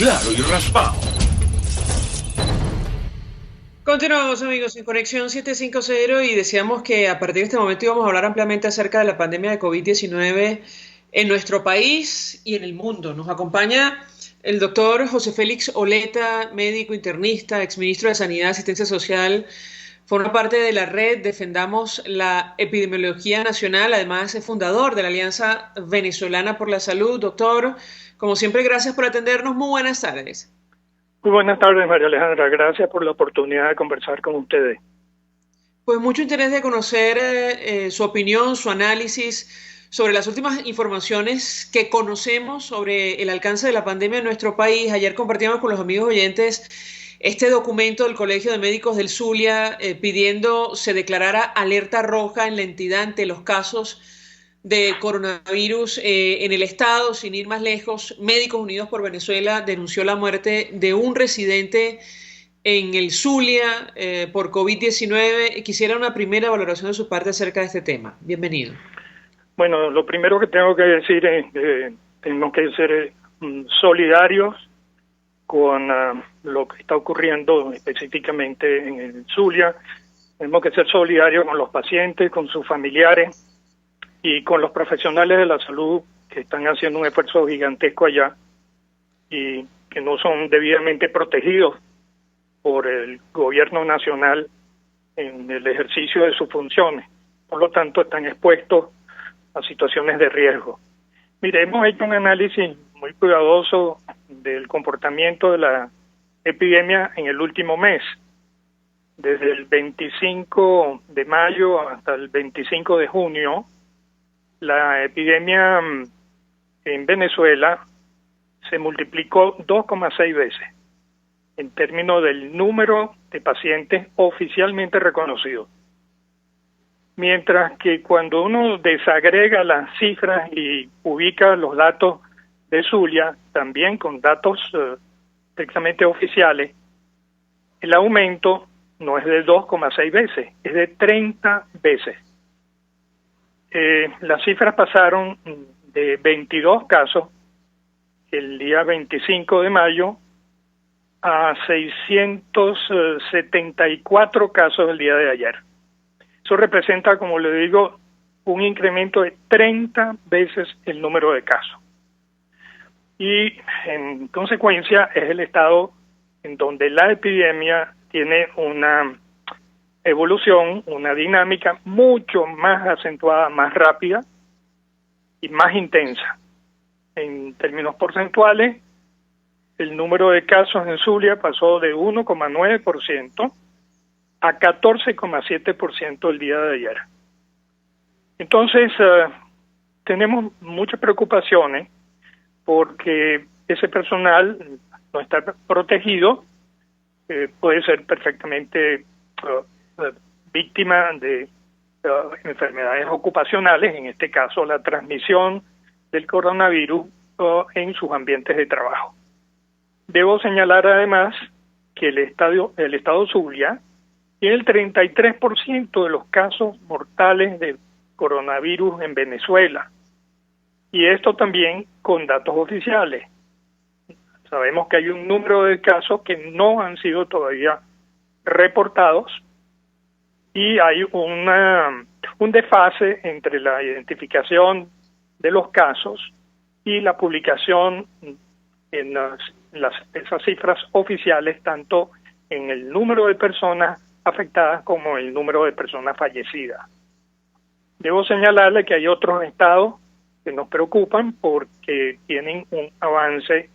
claro y raspado. Continuamos, amigos, en Conexión 750 y decíamos que a partir de este momento íbamos a hablar ampliamente acerca de la pandemia de COVID-19 en nuestro país y en el mundo. Nos acompaña el doctor José Félix Oleta, médico internista, exministro de Sanidad y Asistencia Social, forma parte de la red Defendamos la Epidemiología Nacional, además es fundador de la Alianza Venezolana por la Salud. Doctor, como siempre, gracias por atendernos. Muy buenas tardes. Muy buenas tardes, María Alejandra. Gracias por la oportunidad de conversar con ustedes. Pues mucho interés de conocer su opinión, su análisis sobre las últimas informaciones que conocemos sobre el alcance de la pandemia en nuestro país. Ayer compartíamos con los amigos oyentes este documento del Colegio de Médicos del Zulia pidiendo se declarara alerta roja en la entidad ante los casos de coronavirus en el estado. Sin ir más lejos, Médicos Unidos por Venezuela denunció la muerte de un residente en el Zulia por COVID-19. Quisiera una primera valoración de su parte acerca de este tema. Bienvenido. Bueno, lo primero que tengo que decir es que tenemos que ser solidarios con lo que está ocurriendo específicamente en el Zulia. Tenemos que ser solidarios con los pacientes, con sus familiares y con los profesionales de la salud que están haciendo un esfuerzo gigantesco allá y que no son debidamente protegidos por el gobierno nacional en el ejercicio de sus funciones. Por lo tanto, están expuestos a situaciones de riesgo. Mire, hemos hecho un análisis muy cuidadoso del comportamiento de la epidemia en el último mes. Desde el 25 de mayo hasta el 25 de junio, la epidemia en Venezuela se multiplicó 2,6 veces en términos del número de pacientes oficialmente reconocidos. Mientras que cuando uno desagrega las cifras y ubica los datos de Zulia, también con datos estrictamente oficiales, el aumento no es de 2,6 veces, es de 30 veces. Las cifras pasaron de 22 casos el día 25 de mayo a 674 casos el día de ayer. Eso representa, como le digo, un incremento de 30 veces el número de casos. Y en consecuencia es el estado en donde la epidemia tiene una evolución, una dinámica mucho más acentuada, más rápida y más intensa. En términos porcentuales, el número de casos en Zulia pasó de 1,9% a 14,7% el día de ayer. Entonces, tenemos muchas preocupaciones porque ese personal no está protegido, puede ser perfectamente víctima de enfermedades ocupacionales, en este caso la transmisión del coronavirus en sus ambientes de trabajo. Debo señalar además que el estado Zulia tiene el 33% de los casos mortales de coronavirus en Venezuela, y esto también con datos oficiales. Sabemos que hay un número de casos que no han sido todavía reportados y hay un desfase entre la identificación de los casos y la publicación en esas cifras oficiales, tanto en el número de personas afectadas como el número de personas fallecidas. Debo señalarle que hay otros estados que nos preocupan porque tienen un avance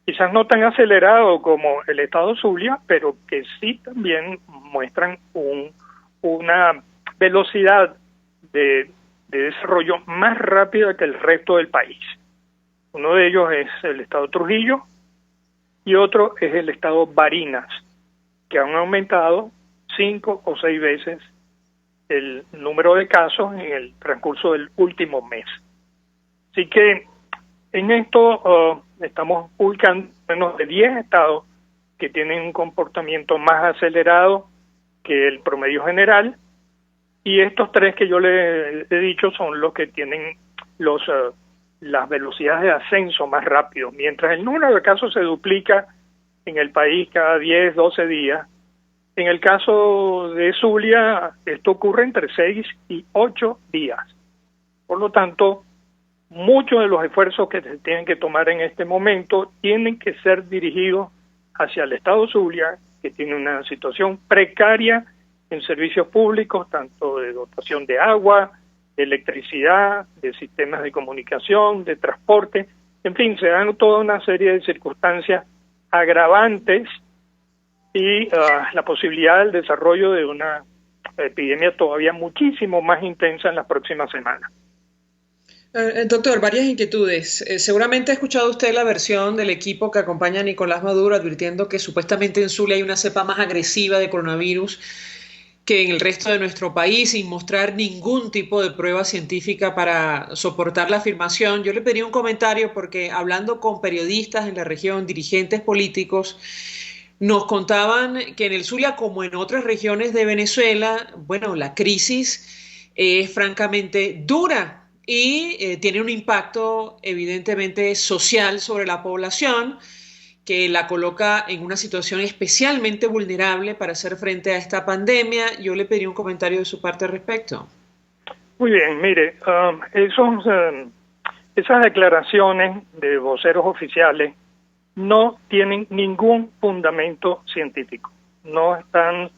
quizás no tan acelerado como el estado Zulia, pero que sí también muestran una velocidad de desarrollo más rápida que el resto del país. Uno de ellos es el estado Trujillo y otro es el estado Barinas, que han aumentado 5 o 6 veces el número de casos en el transcurso del último mes. Así que en esto estamos ubicando menos de 10 estados que tienen un comportamiento más acelerado que el promedio general, y estos 3 que yo le he dicho son los que tienen los las velocidades de ascenso más rápido. Mientras el número de casos se duplica en el país cada 10, 12 días, en el caso de Zulia esto ocurre entre 6 y 8 días. Por lo tanto, muchos de los esfuerzos que se tienen que tomar en este momento tienen que ser dirigidos hacia el estado Zulia, que tiene una situación precaria en servicios públicos, tanto de dotación de agua, de electricidad, de sistemas de comunicación, de transporte, en fin, se dan toda una serie de circunstancias agravantes y la posibilidad del desarrollo de una epidemia todavía muchísimo más intensa en las próximas semanas. Doctor, varias inquietudes. Seguramente ha escuchado usted la versión del equipo que acompaña a Nicolás Maduro advirtiendo que supuestamente en Zulia hay una cepa más agresiva de coronavirus que en el resto de nuestro país, sin mostrar ningún tipo de prueba científica para soportar la afirmación. Yo le pedí un comentario porque hablando con periodistas en la región, dirigentes políticos, nos contaban que en el Zulia, como en otras regiones de Venezuela, bueno, la crisis es francamente dura y tiene un impacto evidentemente social sobre la población que la coloca en una situación especialmente vulnerable para hacer frente a esta pandemia. Yo le pedí un comentario de su parte al respecto. Muy bien, mire, esas declaraciones de voceros oficiales no tienen ningún fundamento científico, no están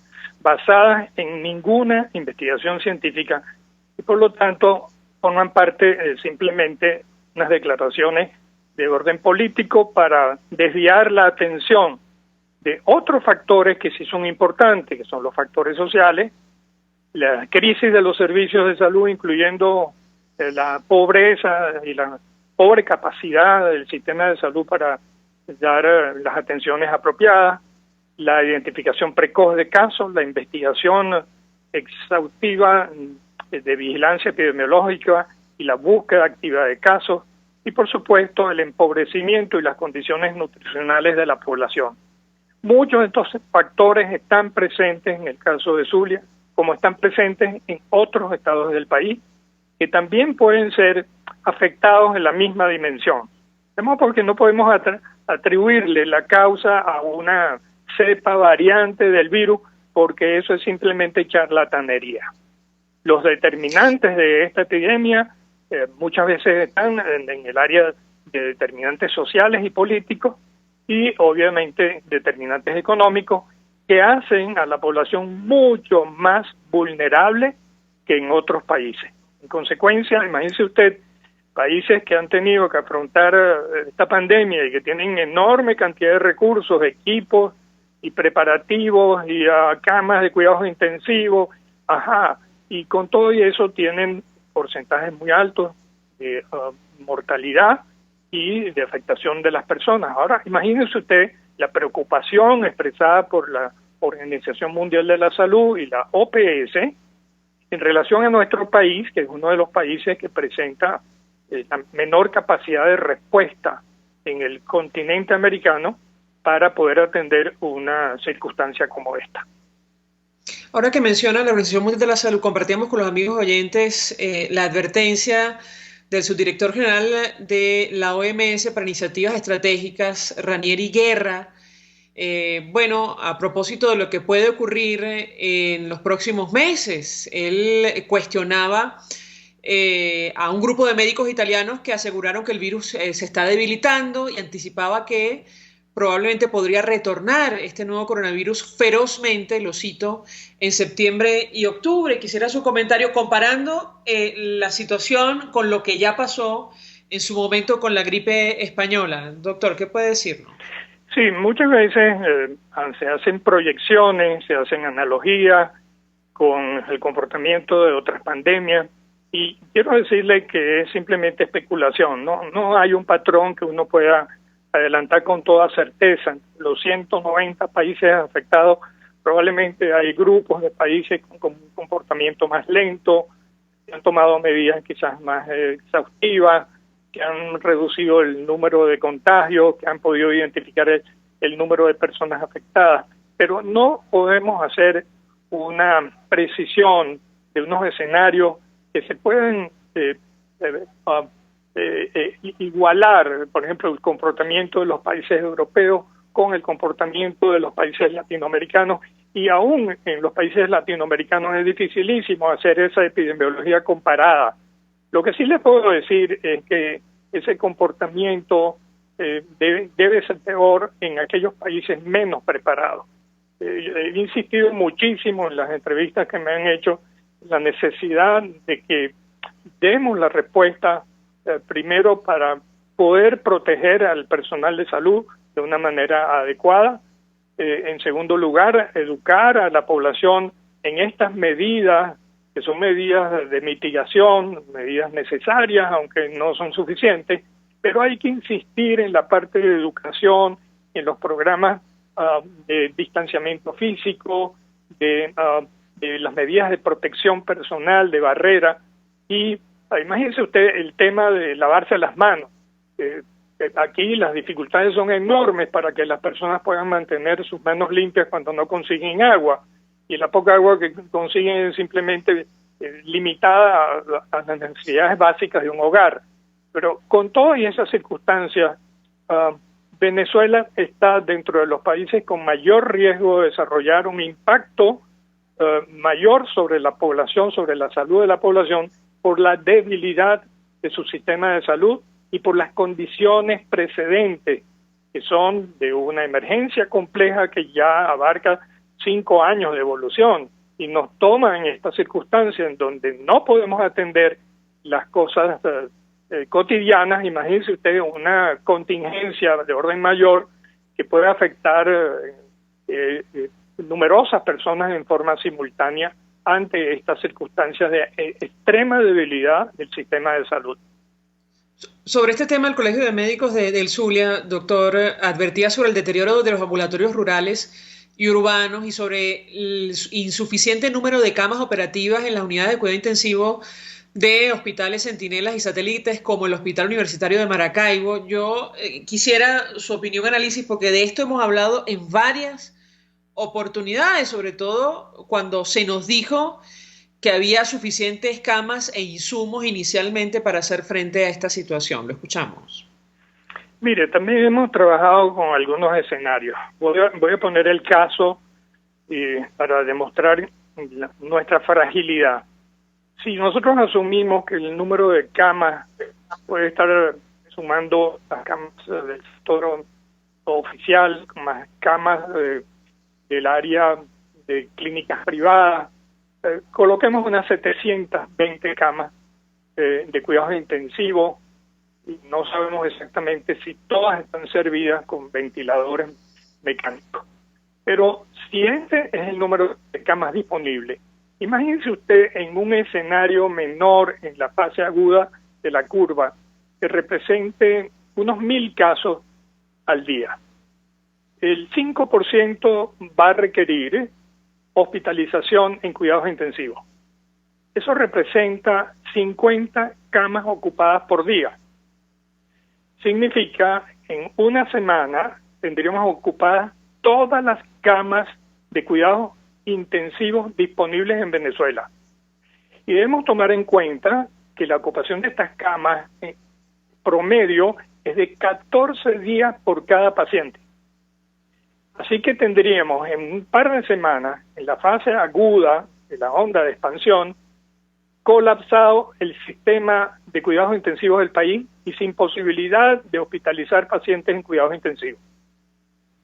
basadas en ninguna investigación científica y por lo tanto forman parte simplemente unas declaraciones de orden político para desviar la atención de otros factores que sí son importantes, que son los factores sociales, la crisis de los servicios de salud, incluyendo la pobreza y la pobre capacidad del sistema de salud para dar las atenciones apropiadas, la identificación precoz de casos, la investigación exhaustiva de vigilancia epidemiológica y la búsqueda activa de casos, y por supuesto el empobrecimiento y las condiciones nutricionales de la población. Muchos de estos factores están presentes en el caso de Zulia, como están presentes en otros estados del país, que también pueden ser afectados en la misma dimensión. Además, porque no podemos atribuirle la causa a una cepa variante del virus, porque eso es simplemente charlatanería. Los determinantes de esta epidemia muchas veces están en el área de determinantes sociales y políticos y obviamente determinantes económicos que hacen a la población mucho más vulnerable que en otros países. En consecuencia, imagínese usted, países que han tenido que afrontar esta pandemia y que tienen enorme cantidad de recursos, equipos y preparativos y camas de cuidados intensivos, y con todo y eso tienen porcentajes muy altos de mortalidad y de afectación de las personas. Ahora, imagínese usted la preocupación expresada por la Organización Mundial de la Salud y la OPS en relación a nuestro país, que es uno de los países que presenta la menor capacidad de respuesta en el continente americano para poder atender una circunstancia como esta. Ahora que menciona la Organización Mundial de la Salud, compartíamos con los amigos oyentes la advertencia del subdirector general de la OMS para Iniciativas Estratégicas, Ranieri Guerra, a propósito de lo que puede ocurrir en los próximos meses. Él cuestionaba a un grupo de médicos italianos que aseguraron que el virus se está debilitando y anticipaba que probablemente podría retornar este nuevo coronavirus ferozmente, lo cito, en septiembre y octubre. Quisiera su comentario comparando la situación con lo que ya pasó en su momento con la gripe española. Doctor, ¿qué puede decirnos? Sí, muchas veces se hacen proyecciones, se hacen analogías con el comportamiento de otras pandemias y quiero decirle que es simplemente especulación, no hay un patrón que uno pueda adelantar con toda certeza. Los 190 países afectados, probablemente hay grupos de países con un comportamiento más lento, que han tomado medidas quizás más exhaustivas, que han reducido el número de contagios, que han podido identificar el número de personas afectadas, pero no podemos hacer una precisión de unos escenarios que se pueden igualar, por ejemplo, el comportamiento de los países europeos con el comportamiento de los países latinoamericanos, y aún en los países latinoamericanos es dificilísimo hacer esa epidemiología comparada. Lo que sí les puedo decir es que ese comportamiento debe ser peor en aquellos países menos preparados. He insistido muchísimo en las entrevistas que me han hecho la necesidad de que demos la respuesta primero para poder proteger al personal de salud de una manera adecuada. En segundo lugar, educar a la población en estas medidas, que son medidas de mitigación, medidas necesarias, aunque no son suficientes, pero hay que insistir en la parte de educación, en los programas de distanciamiento físico, de las medidas de protección personal, de barrera, y imagínese usted el tema de lavarse las manos. Aquí las dificultades son enormes para que las personas puedan mantener sus manos limpias cuando no consiguen agua, y la poca agua que consiguen es simplemente limitada a las necesidades básicas de un hogar. Pero con todas esas circunstancias, Venezuela está dentro de los países con mayor riesgo de desarrollar un impacto mayor sobre la población, sobre la salud de la población, por la debilidad de su sistema de salud y por las condiciones precedentes, que son de una emergencia compleja que ya abarca 5 años de evolución, y nos toma en esta circunstancia en donde no podemos atender las cosas cotidianas. Imagínese usted una contingencia de orden mayor que puede afectar numerosas personas en forma simultánea ante estas circunstancias de extrema debilidad del sistema de salud. Sobre este tema, el Colegio de Médicos del Zulia, doctor, advertía sobre el deterioro de los ambulatorios rurales y urbanos y sobre el insuficiente número de camas operativas en las unidades de cuidado intensivo de hospitales centinelas y satélites como el Hospital Universitario de Maracaibo. Yo quisiera su opinión, análisis, porque de esto hemos hablado en varias oportunidades, sobre todo cuando se nos dijo que había suficientes camas e insumos inicialmente para hacer frente a esta situación. Lo escuchamos. Mire, también hemos trabajado con algunos escenarios. Voy a poner el caso para demostrar nuestra fragilidad. Si nosotros asumimos que el número de camas puede estar sumando las camas del sector oficial, más camas del área de clínicas privadas, coloquemos unas 720 camas de cuidados intensivos, y no sabemos exactamente si todas están servidas con ventiladores mecánicos. Pero si este es el número de camas disponibles, imagínese usted en un escenario menor en la fase aguda de la curva que represente unos 1.000 casos al día. El 5% va a requerir hospitalización en cuidados intensivos. Eso representa 50 camas ocupadas por día. Significa en una semana tendríamos ocupadas todas las camas de cuidados intensivos disponibles en Venezuela. Y debemos tomar en cuenta que la ocupación de estas camas en promedio es de 14 días por cada paciente. Así que tendríamos en un par de semanas, en la fase aguda de la onda de expansión, colapsado el sistema de cuidados intensivos del país y sin posibilidad de hospitalizar pacientes en cuidados intensivos.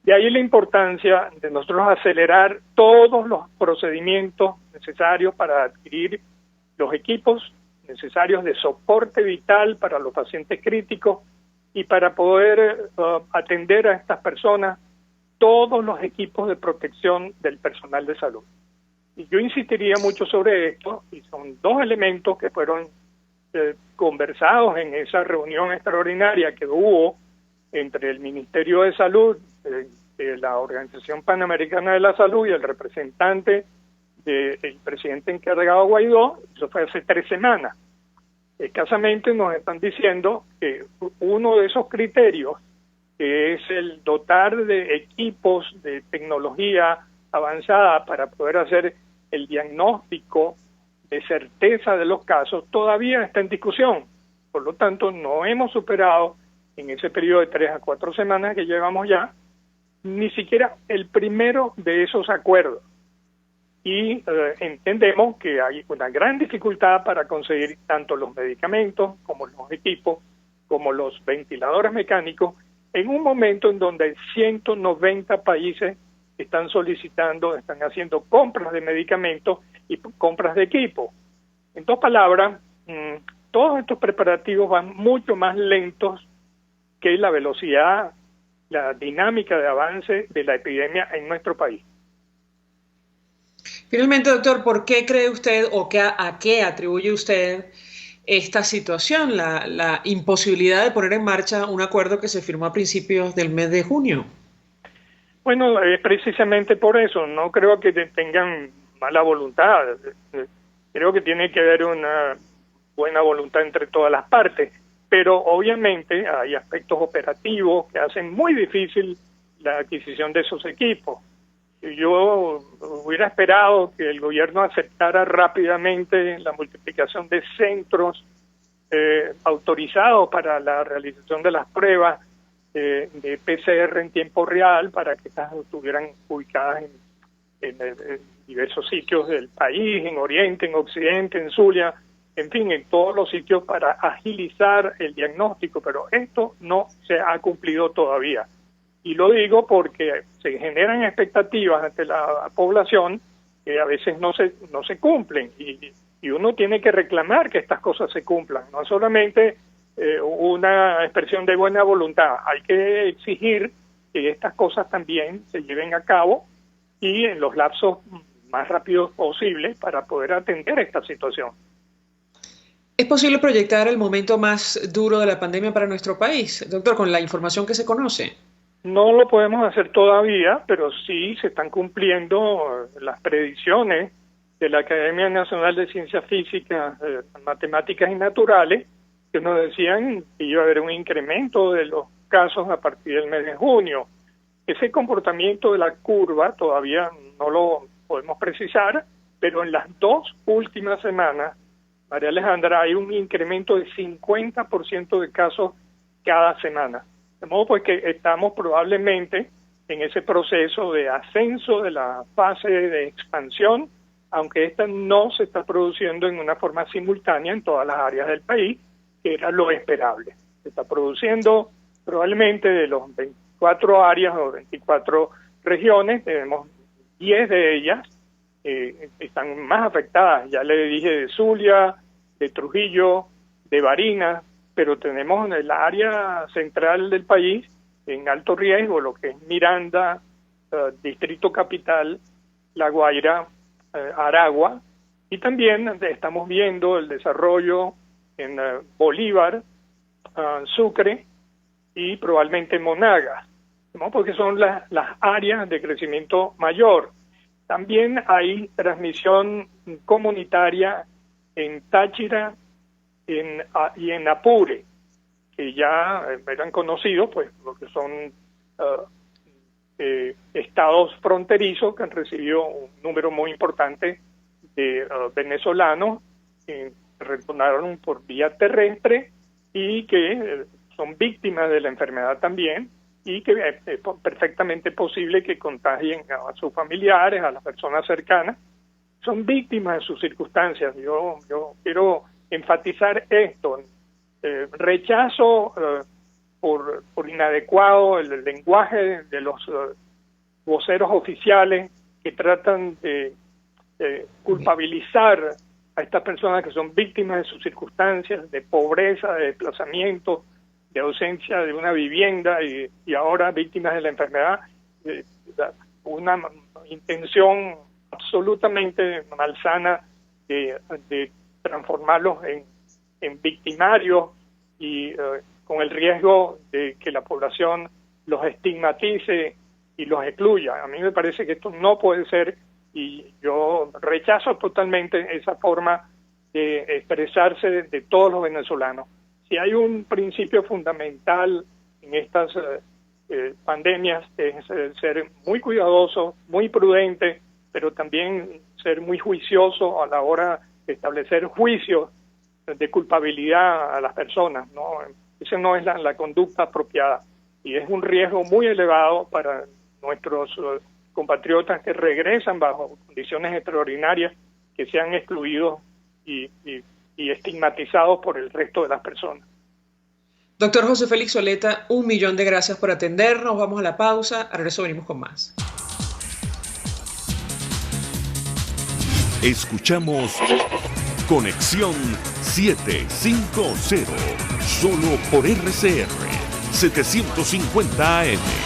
De ahí la importancia de nosotros acelerar todos los procedimientos necesarios para adquirir los equipos necesarios de soporte vital para los pacientes críticos y para poder atender a estas personas todos los equipos de protección del personal de salud. Y yo insistiría mucho sobre esto, y son 2 elementos que fueron conversados en esa reunión extraordinaria que hubo entre el Ministerio de Salud, de la Organización Panamericana de la Salud y el representante del presidente encargado Guaidó. Eso fue hace 3 semanas. Escasamente nos están diciendo que uno de esos criterios, que es el dotar de equipos de tecnología avanzada para poder hacer el diagnóstico de certeza de los casos, todavía está en discusión. Por lo tanto, no hemos superado en ese periodo de 3 a 4 semanas que llevamos ya, ni siquiera el primero de esos acuerdos. Y entendemos que hay una gran dificultad para conseguir tanto los medicamentos como los equipos, como los ventiladores mecánicos, en un momento en donde 190 países están solicitando, están haciendo compras de medicamentos y compras de equipo. En dos palabras, todos estos preparativos van mucho más lentos que la velocidad, la dinámica de avance de la epidemia en nuestro país. Finalmente, doctor, ¿por qué cree usted o a qué atribuye usted esta situación, la imposibilidad de poner en marcha un acuerdo que se firmó a principios del mes de junio? Bueno, es precisamente por eso. No creo que tengan mala voluntad. Creo que tiene que haber una buena voluntad entre todas las partes. Pero obviamente hay aspectos operativos que hacen muy difícil la adquisición de esos equipos. Yo hubiera esperado que el gobierno aceptara rápidamente la multiplicación de centros autorizados para la realización de las pruebas de PCR en tiempo real para que estas estuvieran ubicadas en diversos sitios del país, en Oriente, en Occidente, en Zulia, en fin, en todos los sitios para agilizar el diagnóstico, pero esto no se ha cumplido todavía. Y lo digo porque se generan expectativas ante la población que a veces no se cumplen y uno tiene que reclamar que estas cosas se cumplan, no solamente una expresión de buena voluntad, hay que exigir que estas cosas también se lleven a cabo y en los lapsos más rápidos posibles para poder atender esta situación. ¿Es posible proyectar el momento más duro de la pandemia para nuestro país, doctor, con la información que se conoce? No lo podemos hacer todavía, pero sí se están cumpliendo las predicciones de la Academia Nacional de Ciencias Físicas, Matemáticas y Naturales, que nos decían que iba a haber un incremento de los casos a partir del mes de junio. Ese comportamiento de la curva todavía no lo podemos precisar, pero en las 2 últimas semanas, María Alejandra, hay un incremento de 50% de casos cada semana. De modo pues que estamos probablemente en ese proceso de ascenso de la fase de expansión, aunque esta no se está produciendo en una forma simultánea en todas las áreas del país, que era lo esperable. Se está produciendo probablemente de los 24 áreas o 24 regiones, tenemos 10 de ellas están más afectadas. Ya le dije de Zulia, de Trujillo, de Barinas, pero tenemos en el área central del país en alto riesgo lo que es Miranda, Distrito Capital, La Guaira, Aragua, y también estamos viendo el desarrollo en Bolívar, Sucre y probablemente Monagas, ¿no? Porque son las áreas de crecimiento mayor. También hay transmisión comunitaria en Táchira y en Apure, que ya eran conocidos, pues, lo que son estados fronterizos que han recibido un número muy importante de venezolanos que retornaron por vía terrestre y que son víctimas de la enfermedad también, y que es perfectamente posible que contagien a sus familiares, a las personas cercanas. Son víctimas de sus circunstancias. Yo quiero enfatizar esto. Rechazo por inadecuado el lenguaje de los voceros oficiales que tratan de culpabilizar a estas personas que son víctimas de sus circunstancias, de pobreza, de desplazamiento, de ausencia de una vivienda y ahora víctimas de la enfermedad. Una intención absolutamente malsana de transformarlos en victimarios y con el riesgo de que la población los estigmatice y los excluya. A mí me parece que esto no puede ser y yo rechazo totalmente esa forma de expresarse de todos los venezolanos. Si hay un principio fundamental en estas pandemias es ser muy cuidadoso, muy prudente, pero también ser muy juicioso a la hora de establecer juicios de culpabilidad a las personas, ¿no? Esa no es la conducta apropiada y es un riesgo muy elevado para nuestros compatriotas que regresan bajo condiciones extraordinarias, que sean excluidos y estigmatizados por el resto de las personas. Doctor José Félix Soleta, 1.000.000 de gracias por atendernos. Vamos a la pausa. Al regreso venimos con más. Escuchamos Conexión 750, solo por RCR 750 AM.